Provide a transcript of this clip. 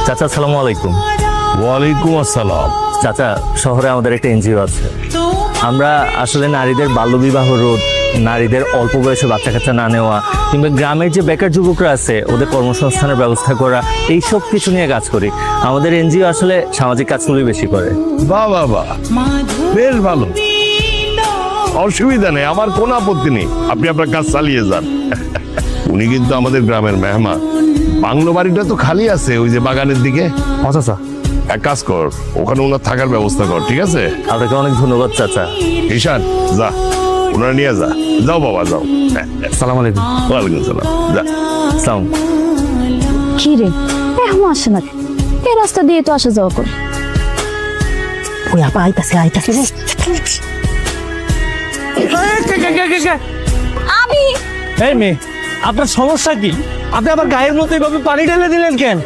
চাচা আসসালামু আলাইকুম। ওয়ালাইকুম আসসালাম। চাচা, শহরে আমাদের একটা এনজিও আছে। আমরা আসলে নারীদের বাল্যবিবাহ রোধ, নারীদের অল্প বয়সে বাচ্চা কাচ্চা না নেওয়া, কিংবা গ্রামের যে বেকার যুবকরা আছে ওদের কর্মসংস্থানের ব্যবস্থা করা, এই সব কিছু নিয়ে কাজ করি। আমাদের এনজিও আসলে সামাজিক কাজগুলোই বেশি করে। বাহ বাহ বাহ, বেশ ভালো, অসুবিধা নেই, আমার কোনো আপত্তি নেই, আপনি আপনার কাজ চালিয়ে যান। উনি কিন্তু আমাদের গ্রামের মেহমান। বাংলো বাড়িটা তো খালি আছে ওই যে বাগানের দিকে। চাচা, এক কাজ কর, ওখানে ওনার থাকার ব্যবস্থা কর, ঠিক আছে? আপনাকে অনেক ধন্যবাদ চাচা। ঈশান যা, ওনারা নিয়ে যা, যাও বাবা যাও। সালাম আলাইকুম। ওয়ালাইকুম সালাম, যা। সালাম। কি রে, এখন আসে না? এই রাস্তা দিয়ে তো আসা যাওয়া কর। ওই আপা আইতাছে আইতাছে রে। আমি এই মেয়ে, আপনার সমস্যা কি? আপনি আবার গায়ের মতো এভাবে পানি ঢেলে দিলেন কেন?